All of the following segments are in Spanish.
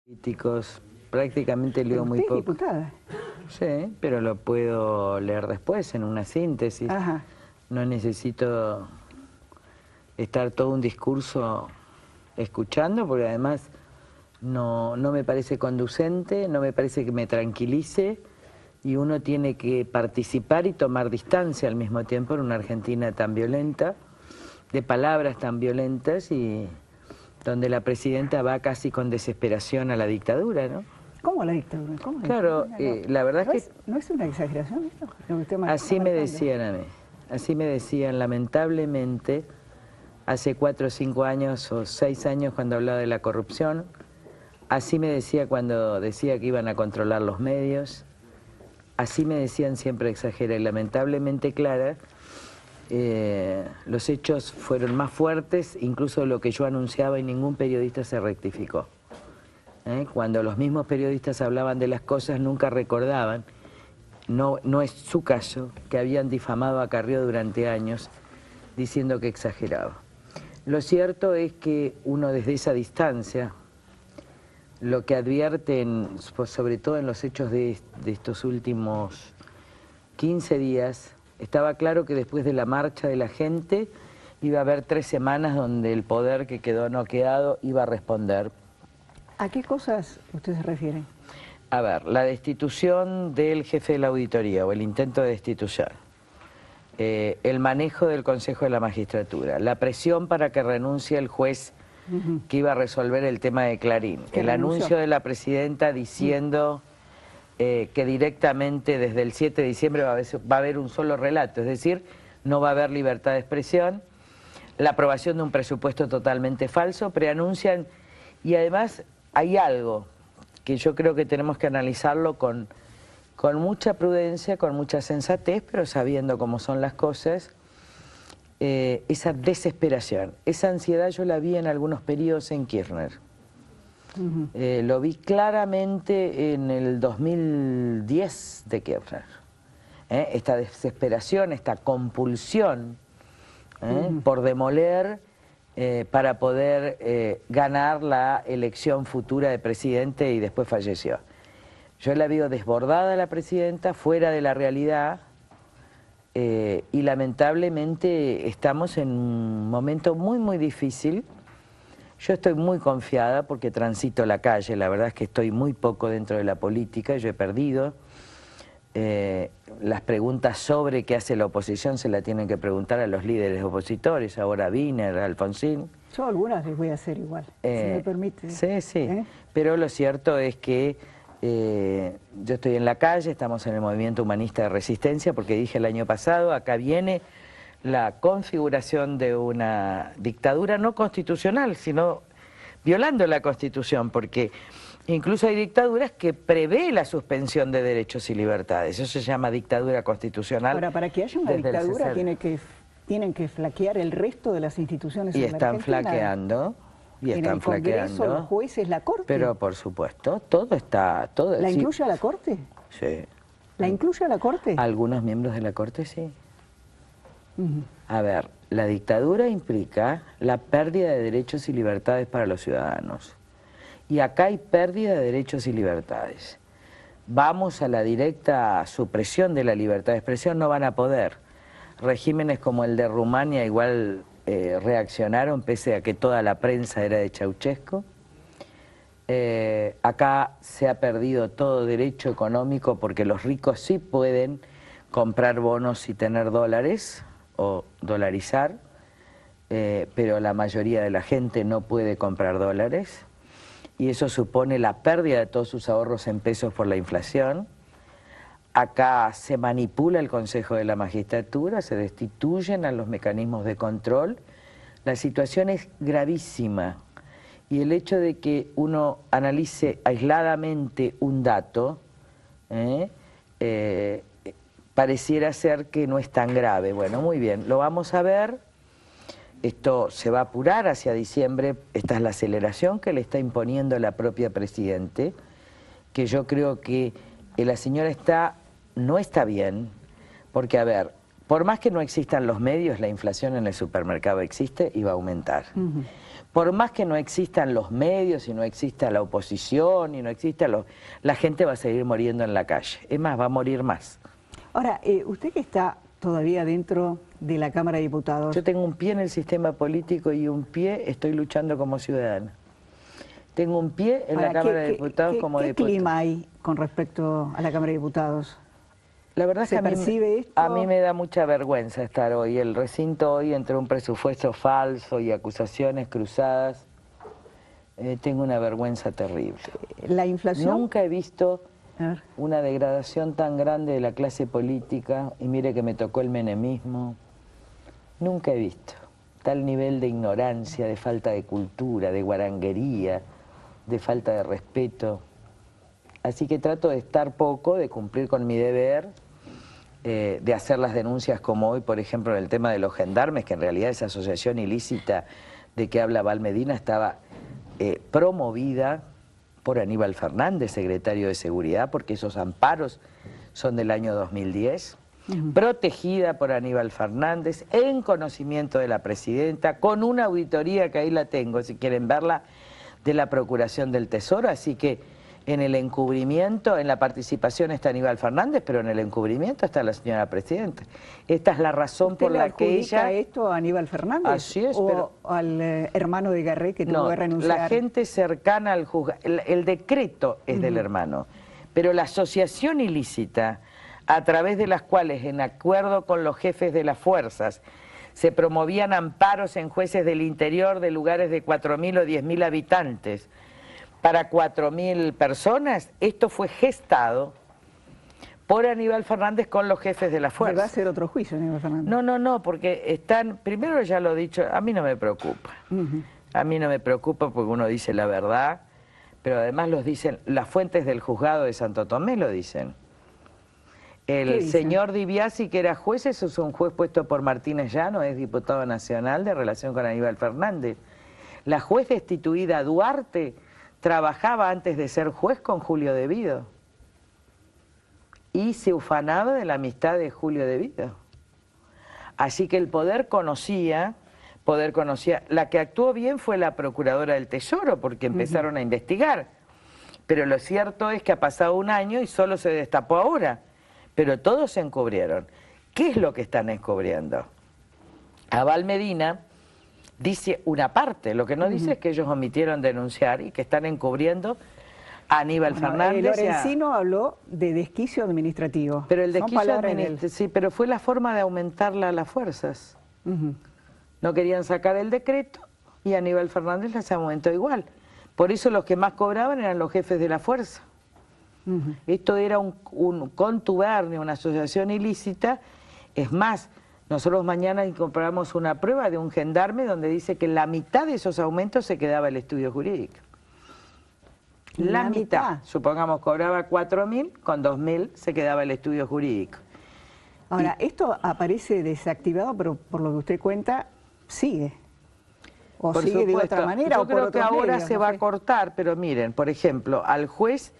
políticos, prácticamente leo muy poco. Diputada. Sí, pero lo puedo leer después en una síntesis. Ajá. No necesito estar todo un discurso escuchando, porque además no me parece conducente, no me parece que me tranquilice, y uno tiene que participar y tomar distancia al mismo tiempo en una Argentina tan violenta, de palabras tan violentas, y donde la presidenta va casi con desesperación a la dictadura, ¿no? ¿Cómo la dictadura? ¿Cómo Claro, la verdad es que... ¿No es una exageración esto? Así me decían a mí, así me decían, lamentablemente, hace 4 o 5 años o 6 años cuando hablaba de la corrupción, así me decía cuando decía que iban a controlar los medios, así me decían siempre exagera, y lamentablemente, Clara, los hechos fueron más fuertes, incluso lo que yo anunciaba, y ningún periodista se rectificó. Cuando los mismos periodistas hablaban de las cosas, nunca recordaban, no es su caso, que habían difamado a Carrió durante años, diciendo que exageraba. Lo cierto es que uno desde esa distancia, lo que advierten, sobre todo en los hechos de estos últimos 15 días, estaba claro que después de la marcha de la gente iba a haber 3 semanas donde el poder que quedó noqueado iba a responder. ¿A qué cosas ustedes se refieren? A ver, la destitución del jefe de la auditoría o el intento de destitución, el manejo del Consejo de la Magistratura, la presión para que renuncie el juez que iba a resolver el tema de Clarín, el anuncio de la presidenta diciendo que directamente desde el 7 de diciembre va a haber un solo relato, es decir, no va a haber libertad de expresión, la aprobación de un presupuesto totalmente falso, preanuncian, y además hay algo que yo creo que tenemos que analizarlo con mucha prudencia, con mucha sensatez, pero sabiendo cómo son las cosas, esa desesperación, esa ansiedad yo la vi en algunos periodos en Kirchner. Lo vi claramente en el 2010 de Kirchner. Esta desesperación, esta compulsión por demoler para poder ganar la elección futura de presidente, y después falleció. Yo la veo desbordada la presidenta, fuera de la realidad, y lamentablemente estamos en un momento muy difícil. Yo estoy muy confiada porque transito la calle, la verdad es que estoy muy poco dentro de la política, yo he perdido. Las preguntas sobre qué hace la oposición se la tienen que preguntar a los líderes opositores, ahora Wiener, Alfonsín. Yo algunas les voy a hacer igual, si me permite. Sí, pero lo cierto es que yo estoy en la calle, estamos en el movimiento humanista de resistencia, porque dije el año pasado, acá viene la configuración de una dictadura no constitucional, sino violando la Constitución, porque incluso hay dictaduras que prevé la suspensión de derechos y libertades. Eso se llama dictadura constitucional. Ahora, para que haya una dictadura tienen que flaquear el resto de las instituciones. Y están flaqueando. Y están flaqueando. ¿En el Congreso, los jueces, la Corte? Pero por supuesto, todo está... ¿La incluye a la Corte? Sí. ¿La incluye a la Corte? Algunos miembros de la Corte sí. A ver, la dictadura implica la pérdida de derechos y libertades para los ciudadanos. Y acá hay pérdida de derechos y libertades. Vamos a la directa supresión de la libertad de expresión, no van a poder. Regímenes como el de Rumania igual reaccionaron, pese a que toda la prensa era de Ceausescu. Acá se ha perdido todo derecho económico porque los ricos sí pueden comprar bonos y tener dólares o dolarizar, pero la mayoría de la gente no puede comprar dólares, y eso supone la pérdida de todos sus ahorros en pesos por la inflación. Acá se manipula el Consejo de la Magistratura, se destituyen a los mecanismos de control. La situación es gravísima, y el hecho de que uno analice aisladamente un dato pareciera ser que no es tan grave. Bueno, muy bien, lo vamos a ver. Esto se va a apurar hacia diciembre. Esta es la aceleración que le está imponiendo la propia Presidente, que yo creo que la señora no está bien, porque, a ver, por más que no existan los medios, la inflación en el supermercado existe y va a aumentar. por más que no existan los medios y no exista la oposición y no exista la gente va a seguir muriendo en la calle. Es más, va a morir más. Ahora, usted que está todavía dentro de la Cámara de Diputados. Yo tengo un pie en el sistema político y un pie estoy luchando como ciudadana. Tengo un pie en la Cámara de Diputados como diputada. ¿Qué clima hay con respecto a la Cámara de Diputados? La verdad es que a mí me da mucha vergüenza estar hoy. El recinto hoy, entre un presupuesto falso y acusaciones cruzadas, tengo una vergüenza terrible. ¿La inflación? Nunca he visto una degradación tan grande de la clase política, y mire que me tocó el menemismo. Nunca he visto tal nivel de ignorancia, de falta de cultura, de guaranguería, de falta de respeto. Así que trato de estar poco, de cumplir con mi deber, de hacer las denuncias como hoy, por ejemplo, en el tema de los gendarmes, que en realidad esa asociación ilícita de que habla Val Medina estaba promovida por Aníbal Fernández, secretario de Seguridad, porque esos amparos son del año 2010, protegida por Aníbal Fernández, en conocimiento de la presidenta, con una auditoría que ahí la tengo, si quieren verla, de la Procuración del Tesoro, así que en el encubrimiento, en la participación está Aníbal Fernández, pero en el encubrimiento está la señora presidenta. Esta es la razón por la que ella... esto a Aníbal Fernández? Así es, ¿O al hermano de Garré que tuvo que renunciar? La gente cercana al juzgado, el decreto es del hermano, pero la asociación ilícita, a través de las cuales, en acuerdo con los jefes de las fuerzas, se promovían amparos en jueces del interior de lugares de 4.000 o 10.000 habitantes, para 4.000 personas, esto fue gestado por Aníbal Fernández con los jefes de la fuerza. ¿Va a hacer otro juicio, Aníbal Fernández? No, porque están, primero ya lo he dicho, a mí no me preocupa. A mí no me preocupa porque uno dice la verdad, pero además los dicen, las fuentes del juzgado de Santo Tomé lo dicen. El señor Di Biasi, que era juez, eso es un juez puesto por Martínez Llano, es diputado nacional de relación con Aníbal Fernández. La juez destituida Duarte trabajaba antes de ser juez con Julio Devido y se ufanaba de la amistad de Julio Devido. Así que el poder conocía, la que actuó bien fue la procuradora del Tesoro porque empezaron a investigar, pero lo cierto es que ha pasado un año y solo se destapó ahora, pero todos se encubrieron. ¿Qué es lo que están encubriendo? A Val Medina dice una parte, lo que no dice es que ellos omitieron denunciar y que están encubriendo a Aníbal Fernández. Lorenzino habló de desquicio administrativo. Pero el desquicio administrativo, sí, pero fue la forma de aumentarla a las fuerzas. No querían sacar el decreto y Aníbal Fernández les aumentó igual. Por eso los que más cobraban eran los jefes de la fuerza. Esto era un contubernio, una asociación ilícita. Es más, nosotros mañana incorporamos una prueba de un gendarme donde dice que la mitad de esos aumentos se quedaba el estudio jurídico. La mitad. Supongamos cobraba 4.000, con 2.000 se quedaba el estudio jurídico. Ahora, esto aparece desactivado, pero por lo que usted cuenta, sigue. ¿O por sigue supuesto, de otra manera? Yo o por creo que ahora medios, se va a cortar, pero miren, por ejemplo, al juez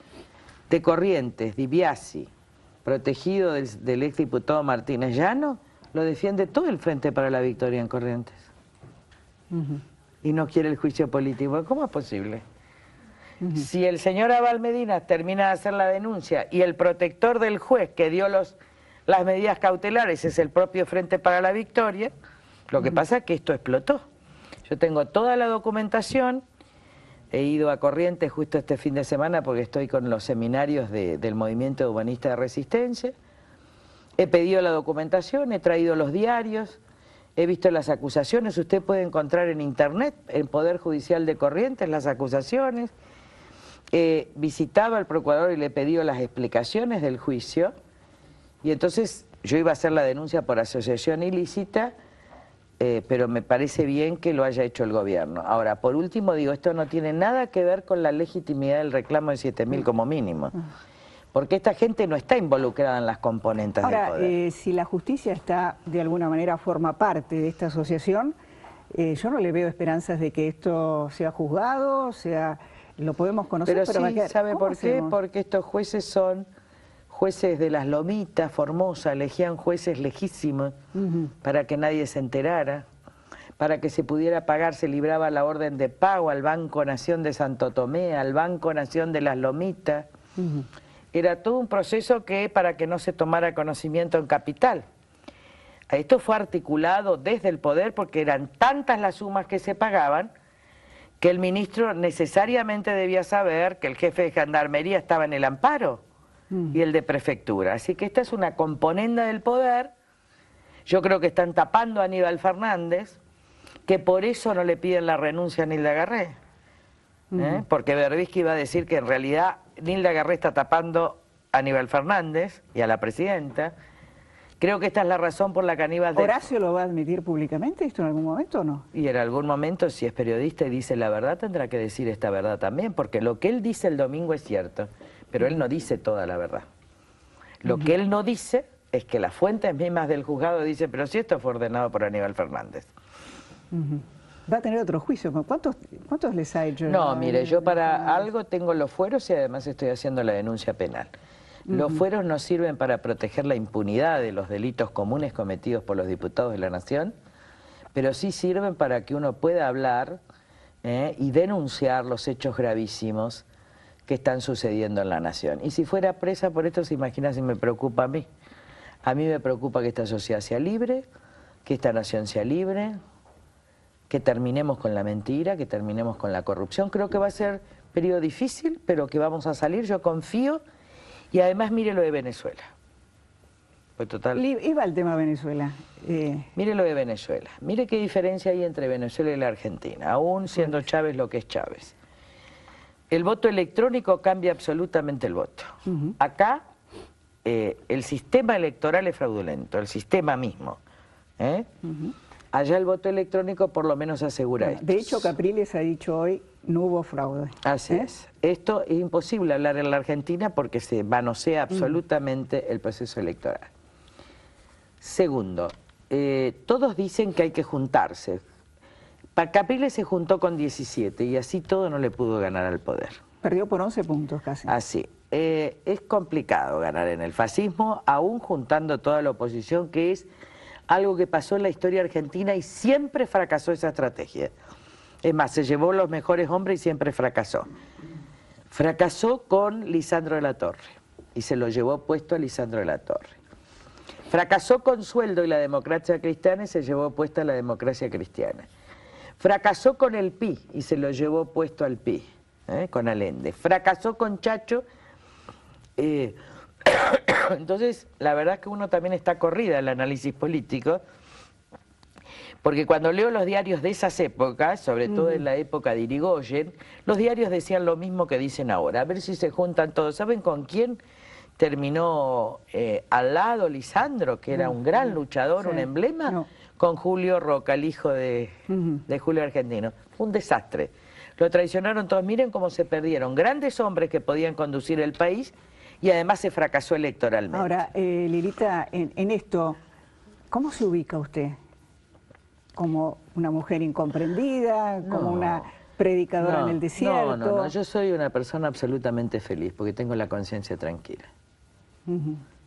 de Corrientes, Di Biasi, protegido del exdiputado Martínez Llano, lo defiende todo el Frente para la Victoria en Corrientes. Y no quiere el juicio político. ¿Cómo es posible? Si el señor Val Medina termina de hacer la denuncia y el protector del juez que dio las medidas cautelares es el propio Frente para la Victoria, lo que pasa es que esto explotó. Yo tengo toda la documentación, he ido a Corrientes justo este fin de semana porque estoy con los seminarios del Movimiento Humanista de Resistencia. He pedido la documentación, he traído los diarios, he visto las acusaciones. Usted puede encontrar en internet, en Poder Judicial de Corrientes, las acusaciones. He visitado al procurador y le he pedido las explicaciones del juicio. Y entonces yo iba a hacer la denuncia por asociación ilícita, pero me parece bien que lo haya hecho el gobierno. Ahora, por último, digo, esto no tiene nada que ver con la legitimidad del reclamo de 7.000 como mínimo. Porque esta gente no está involucrada en las componentes del poder. Ahora, si la justicia está, de alguna manera, forma parte de esta asociación, yo no le veo esperanzas de que esto sea juzgado, lo podemos conocer. Pero sí, ¿sabe por qué? Porque estos jueces son jueces de las Lomitas, Formosa, elegían jueces lejísimos para que nadie se enterara. para que se pudiera pagar, se libraba la orden de pago al Banco Nación de Santo Tomé, al Banco Nación de las Lomitas. Era todo un proceso que para que no se tomara conocimiento en capital. Esto fue articulado desde el poder porque eran tantas las sumas que se pagaban que el ministro necesariamente debía saber que el jefe de Gendarmería estaba en el amparo y el de prefectura. Así que esta es una componenda del poder. Yo creo que están tapando a Aníbal Fernández, que por eso no le piden la renuncia a Nilda Garré. Porque Berbisky iba a decir que en realidad Nilda Garré está tapando a Aníbal Fernández y a la presidenta. Creo que esta es la razón por la que Aníbal... ¿Horacio lo va a admitir públicamente esto en algún momento o no? Y en algún momento, si es periodista y dice la verdad, tendrá que decir esta verdad también, porque lo que él dice el domingo es cierto, pero él no dice toda la verdad. Lo que él no dice es que las fuentes mismas del juzgado dicen, pero si esto fue ordenado por Aníbal Fernández. Va a tener otro juicio. ¿Cuántos les ha hecho? No, mire, yo para algo tengo los fueros y además estoy haciendo la denuncia penal. Los fueros no sirven para proteger la impunidad de los delitos comunes cometidos por los diputados de la Nación, pero sí sirven para que uno pueda hablar y denunciar los hechos gravísimos que están sucediendo en la Nación. Y si fuera presa por esto, se imagina si me preocupa a mí. A mí me preocupa que esta sociedad sea libre, que esta nación sea libre, que terminemos con la mentira, que terminemos con la corrupción. Creo que va a ser un periodo difícil, pero que vamos a salir, yo confío. Y además mire lo de Venezuela. Pues total. Iba el tema Venezuela. Mire lo de Venezuela. Mire qué diferencia hay entre Venezuela y la Argentina, aún siendo Chávez lo que es Chávez. El voto electrónico cambia absolutamente el voto. Acá el sistema electoral es fraudulento, el sistema mismo. Allá el voto electrónico por lo menos asegura esto. De hecho, Capriles ha dicho hoy, no hubo fraude. Así es. Esto es imposible hablar en la Argentina porque se manosea absolutamente el proceso electoral. Segundo, todos dicen que hay que juntarse. Capriles se juntó con 17 y así todo no le pudo ganar al poder. Perdió por 11 puntos casi. Así. Es complicado ganar en el fascismo, aún juntando toda la oposición, que es algo que pasó en la historia argentina y siempre fracasó esa estrategia. Es más, se llevó los mejores hombres y siempre fracasó. Fracasó con Lisandro de la Torre y se lo llevó puesto a Lisandro de la Torre. Fracasó con Sueldo y la democracia cristiana y se llevó puesta a la democracia cristiana. Fracasó con el PI y se lo llevó puesto al PI, con Allende. Fracasó con Chacho. Entonces, la verdad es que uno también está corrida el análisis político, porque cuando leo los diarios de esas épocas, sobre todo en la época de Irigoyen, los diarios decían lo mismo que dicen ahora, a ver si se juntan todos. ¿Saben con quién terminó al lado Lisandro, que era un gran luchador, un emblema? No. Con Julio Roca, el hijo de Julio Argentino. Fue un desastre. Lo traicionaron todos. Miren cómo se perdieron grandes hombres que podían conducir el país y además se fracasó electoralmente. Ahora, Lilita, en esto, ¿cómo se ubica usted? ¿Como una mujer incomprendida? ¿Como una predicadora en el desierto? No, yo soy una persona absolutamente feliz porque tengo la conciencia tranquila.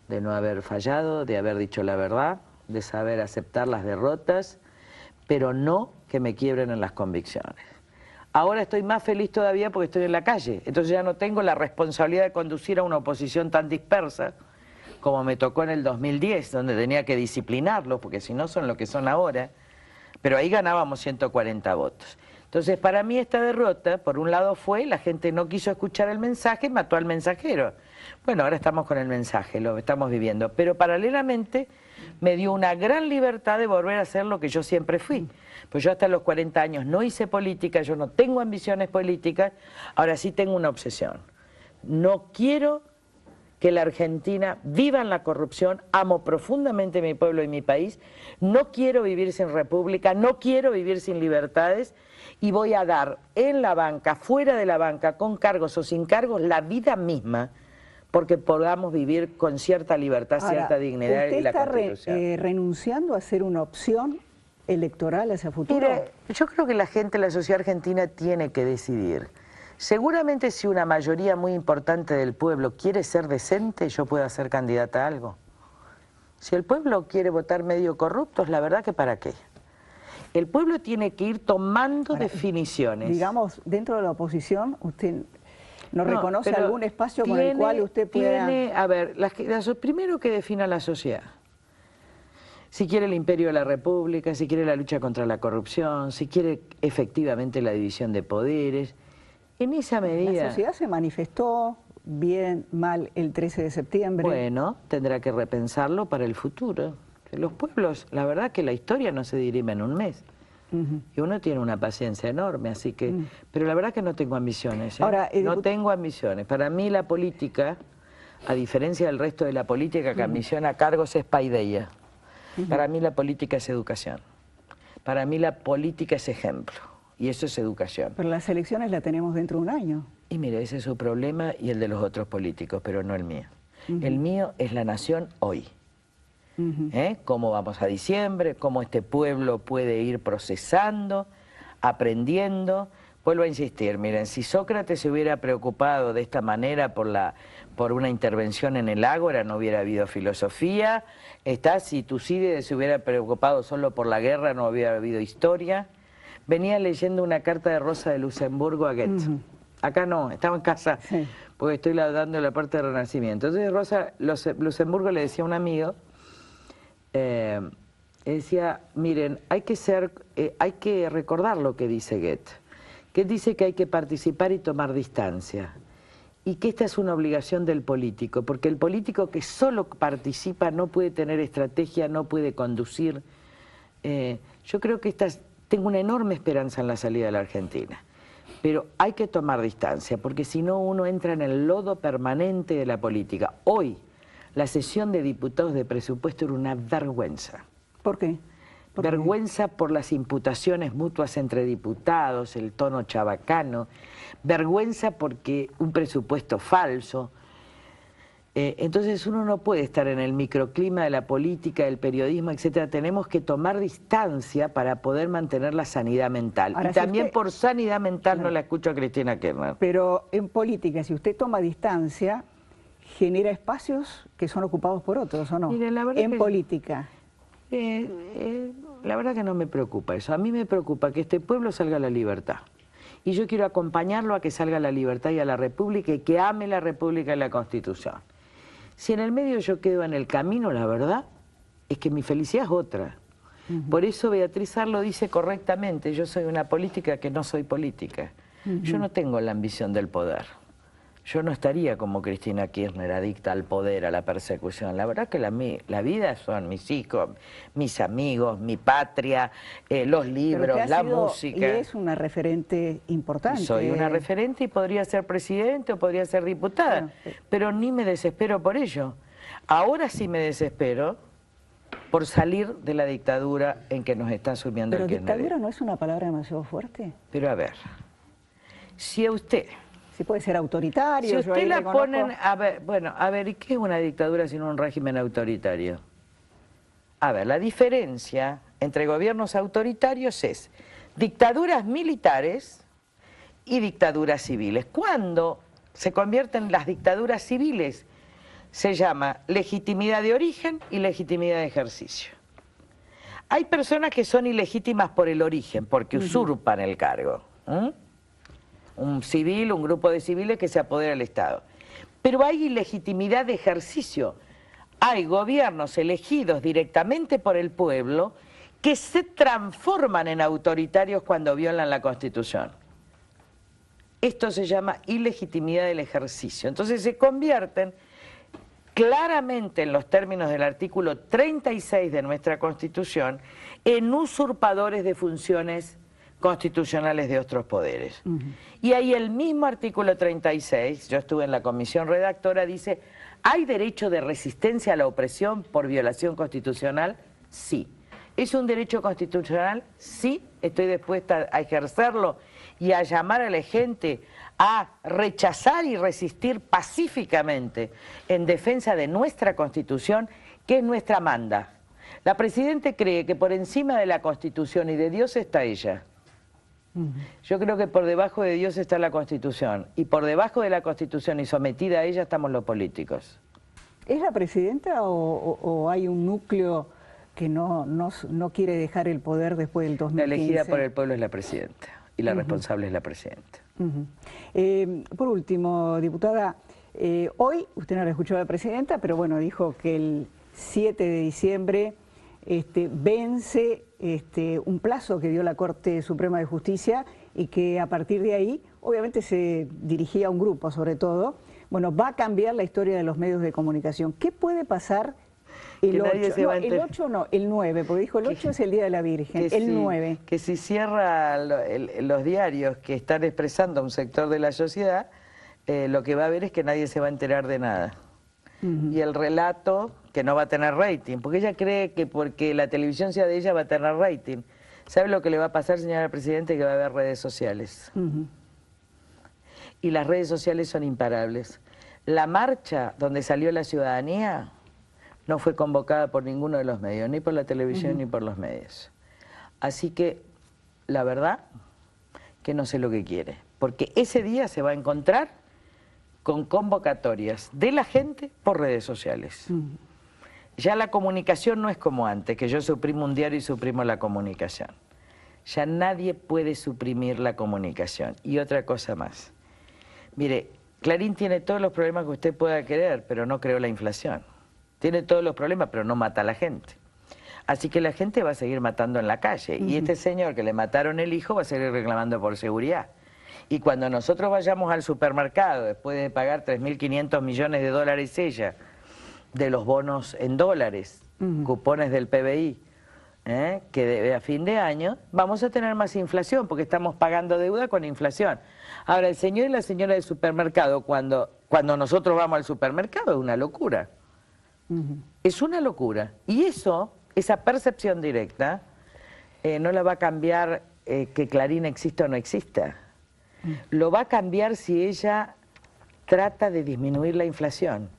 De no haber fallado, de haber dicho la verdad, de saber aceptar las derrotas, pero no que me quiebren en las convicciones. Ahora estoy más feliz todavía porque estoy en la calle, entonces ya no tengo la responsabilidad de conducir a una oposición tan dispersa como me tocó en el 2010, donde tenía que disciplinarlos, porque si no son lo que son ahora, pero ahí ganábamos 140 votos. Entonces para mí esta derrota, por un lado fue, la gente no quiso escuchar el mensaje, mató al mensajero. Bueno, ahora estamos con el mensaje, lo estamos viviendo, pero paralelamente me dio una gran libertad de volver a ser lo que yo siempre fui. Pues yo hasta los 40 años no hice política, yo no tengo ambiciones políticas, ahora sí tengo una obsesión. No quiero que la Argentina viva en la corrupción, amo profundamente mi pueblo y mi país, no quiero vivir sin república, no quiero vivir sin libertades y voy a dar en la banca, fuera de la banca, con cargos o sin cargos, la vida misma, porque podamos vivir con cierta libertad, cierta dignidad y la Constitución. ¿Usted está renunciando a ser una opción electoral hacia futuro? Mire, yo creo que la gente, la sociedad argentina tiene que decidir. Seguramente si una mayoría muy importante del pueblo quiere ser decente, yo puedo ser candidata a algo. Si el pueblo quiere votar medio corruptos, la verdad que ¿para qué? El pueblo tiene que ir tomando definiciones. Digamos, dentro de la oposición, ¿usted no reconoce algún espacio con el cual usted pueda...? A ver, primero que defina la sociedad. Si quiere el imperio de la república, si quiere la lucha contra la corrupción, si quiere efectivamente la división de poderes. En esa medida... La sociedad se manifestó bien, mal, el 13 de septiembre. Bueno, tendrá que repensarlo para el futuro. Los pueblos, la verdad que la historia no se dirime en un mes. Y uno tiene una paciencia enorme, así que... Pero la verdad que no tengo ambiciones, ¿eh? Ahora, no tengo ambiciones. Para mí la política, a diferencia del resto de la política que ambiciona cargos, es paideia. Para mí la política es educación. Para mí la política es ejemplo. Y eso es educación. Pero las elecciones las tenemos dentro de un año. Y mire, ese es su problema y el de los otros políticos, pero no el mío. El mío es la nación hoy. Cómo vamos a diciembre, cómo este pueblo puede ir procesando, aprendiendo. Vuelvo a insistir, miren, si Sócrates se hubiera preocupado de esta manera por una intervención en el ágora, no hubiera habido filosofía. Si Tucídides se hubiera preocupado solo por la guerra, no hubiera habido historia. Venía leyendo una carta de Rosa de Luxemburgo a Goethe. Acá no, estaba en casa, porque estoy dando la parte del Renacimiento. Entonces Rosa Luxemburgo le decía a un amigo, decía, miren, hay que recordar lo que dice Goethe. Que dice que hay que participar y tomar distancia, y que esta es una obligación del político, porque el político que solo participa no puede tener estrategia, no puede conducir. Yo creo que tengo una enorme esperanza en la salida de la Argentina, pero hay que tomar distancia, porque si no uno entra en el lodo permanente de la política. Hoy, la sesión de diputados de presupuesto era una vergüenza. ¿Por qué? Vergüenza por las imputaciones mutuas entre diputados, el tono chabacano, vergüenza porque un presupuesto falso. Entonces uno no puede estar en el microclima de la política, del periodismo, etcétera. Tenemos que tomar distancia para poder mantener la sanidad mental. Ahora, y también por sanidad mental no la escucho a Cristina Kirchner. Pero en política, si usted toma distancia, genera espacios que son ocupados por otros, ¿o no? Mire, la verdad en política. La verdad que no me preocupa eso. A mí me preocupa que este pueblo salga a la libertad. Y yo quiero acompañarlo a que salga a la libertad y a la República, y que ame la República y la Constitución. Si en el medio yo quedo en el camino, la verdad es que mi felicidad es otra. Por eso Beatriz Arlo dice correctamente, yo soy una política que no soy política. Yo no tengo la ambición del poder. Yo no estaría como Cristina Kirchner, adicta al poder, a la persecución. La verdad que la vida son mis hijos, mis amigos, mi patria, los libros, la música. Y es una referente importante. Soy una referente y podría ser presidente o podría ser diputada, pero ni me desespero por ello. Ahora sí me desespero por salir de la dictadura en que nos está sumiendo el Kirchner. ¿Pero dictadura no es una palabra demasiado fuerte? Pero a ver, si a usted... Sí, puede ser autoritario. Si usted la ponen, a ver, ¿y qué es una dictadura sino un régimen autoritario? A ver, la diferencia entre gobiernos autoritarios es dictaduras militares y dictaduras civiles. Cuando se convierten las dictaduras civiles, se llama legitimidad de origen y legitimidad de ejercicio. Hay personas que son ilegítimas por el origen, porque usurpan el cargo. Un civil, un grupo de civiles que se apodera del Estado. Pero hay ilegitimidad de ejercicio. Hay gobiernos elegidos directamente por el pueblo que se transforman en autoritarios cuando violan la Constitución. Esto se llama ilegitimidad del ejercicio. Entonces se convierten claramente en los términos del artículo 36 de nuestra Constitución en usurpadores de funciones constitucionales de otros poderes. Y ahí el mismo artículo 36, yo estuve en la comisión redactora, dice, ¿hay derecho de resistencia a la opresión por violación constitucional? Sí. ¿Es un derecho constitucional? Sí. Estoy dispuesta a ejercerlo y a llamar a la gente a rechazar y resistir pacíficamente en defensa de nuestra Constitución, que es nuestra manda. La Presidenta cree que por encima de la Constitución y de Dios está ella. Yo creo que por debajo de Dios está la Constitución, y por debajo de la Constitución y sometida a ella estamos los políticos. ¿Es la Presidenta o hay un núcleo que no quiere dejar el poder después del 2015. La elegida por el pueblo es la presidenta y la responsable es la presidenta. Por último, diputada, hoy usted no la escuchó a la presidenta, pero bueno, dijo que el 7 de diciembre vence un plazo que dio la Corte Suprema de Justicia y que a partir de ahí, obviamente se dirigía a un grupo sobre todo, bueno, va a cambiar la historia de los medios de comunicación. ¿Qué puede pasar el 8? No, el 8 no, el 9, porque dijo el 8 es el Día de la Virgen, el 9. Que si cierra los diarios que están expresando a un sector de la sociedad, lo que va a haber es que nadie se va a enterar de nada. Y el relato, que no va a tener rating, porque ella cree que porque la televisión sea de ella va a tener rating. ¿Sabe lo que le va a pasar, señora Presidenta? Que va a haber redes sociales. Y las redes sociales son imparables. La marcha donde salió la ciudadanía no fue convocada por ninguno de los medios, ni por la televisión ni por los medios. Así que, la verdad, que no sé lo que quiere. Porque ese día se va a encontrar con convocatorias de la gente por redes sociales. Ya la comunicación no es como antes, que yo suprimo un diario y suprimo la comunicación. Ya nadie puede suprimir la comunicación. Y otra cosa más. Mire, Clarín tiene todos los problemas que usted pueda querer, pero no creó la inflación. Tiene todos los problemas, pero no mata a la gente. Así que la gente va a seguir matando en la calle. Y este señor que le mataron el hijo va a seguir reclamando por seguridad. Y cuando nosotros vayamos al supermercado, después de pagar 3.500 millones de dólares ella, de los bonos en dólares, cupones del PBI, que debe a fin de año, vamos a tener más inflación, porque estamos pagando deuda con inflación. Ahora, el señor y la señora del supermercado, cuando nosotros vamos al supermercado, es una locura. Es una locura. Y esa percepción directa, no la va a cambiar que Clarín exista o no exista. Lo va a cambiar si ella trata de disminuir la inflación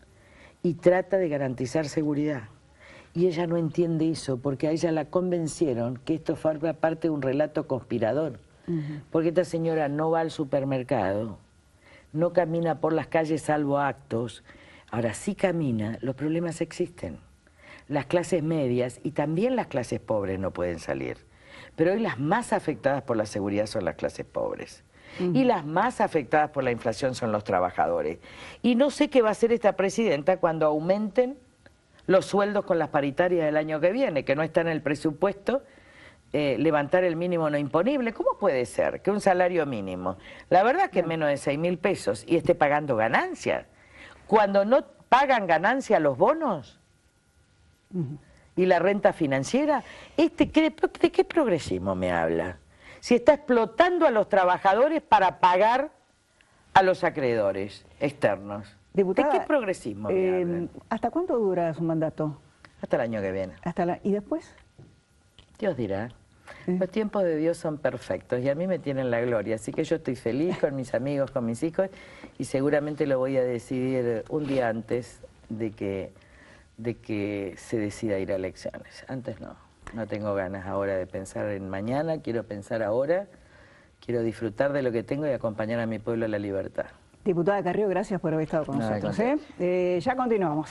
y trata de garantizar seguridad. Y ella no entiende eso, porque a ella la convencieron que esto forma parte de un relato conspirador. Porque esta señora no va al supermercado, no camina por las calles salvo actos. Ahora sí camina, los problemas existen. Las clases medias y también las clases pobres no pueden salir. Pero hoy las más afectadas por la seguridad son las clases pobres. Y las más afectadas por la inflación son los trabajadores. Y no sé qué va a hacer esta presidenta cuando aumenten los sueldos con las paritarias del año que viene, que no está en el presupuesto, levantar el mínimo no imponible. ¿Cómo puede ser que un salario mínimo, la verdad que menos de 6.000 pesos, y esté pagando ganancias? Cuando no pagan ganancia los bonos y la renta financiera, ¿de qué progresismo me habla? Si está explotando a los trabajadores para pagar a los acreedores externos. Diputada, ¿de qué progresismo me habla? ¿Hasta cuánto dura su mandato? Hasta el año que viene. ¿Y después? Dios dirá. Los tiempos de Dios son perfectos y a mí me tienen la gloria, así que yo estoy feliz con mis amigos, con mis hijos, y seguramente lo voy a decidir un día antes de que se decida ir a elecciones. Antes no tengo ganas ahora de pensar en mañana, quiero pensar ahora, quiero disfrutar de lo que tengo y acompañar a mi pueblo a la libertad. Diputada Carrió, gracias por haber estado con nosotros. Ya continuamos.